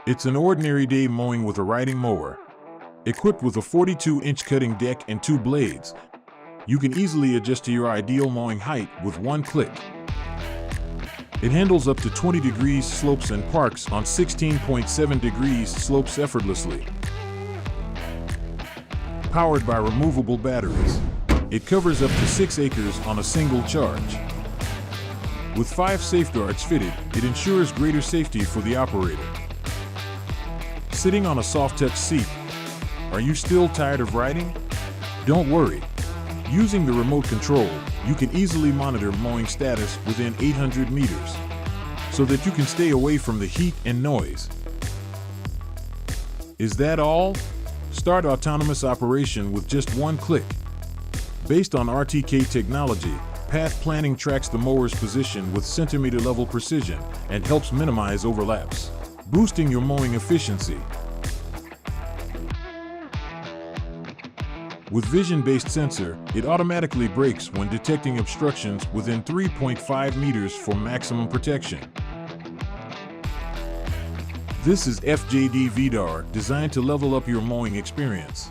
It's an ordinary day mowing with a riding mower. Equipped with a 42-inch cutting deck and 2 blades, you can easily adjust to your ideal mowing height with one click. It handles up to 20 degrees slopes and parks on 16.7 degrees slopes effortlessly. Powered by removable batteries, it covers up to 6 acres on a single charge. With 5 safeguards fitted, it ensures greater safety for the operator. Sitting on a soft-touch seat, are you still tired of riding? Don't worry. Using the remote control, you can easily monitor mowing status within 800 meters, so that you can stay away from the heat and noise. Is that all? Start autonomous operation with just one click. Based on RTK technology, path planning tracks the mower's position with centimeter-level precision and helps minimize overlaps, boosting your mowing efficiency. With vision-based sensor, it automatically brakes when detecting obstructions within 3.5 meters for maximum protection. This is FJD VDAR, designed to level up your mowing experience.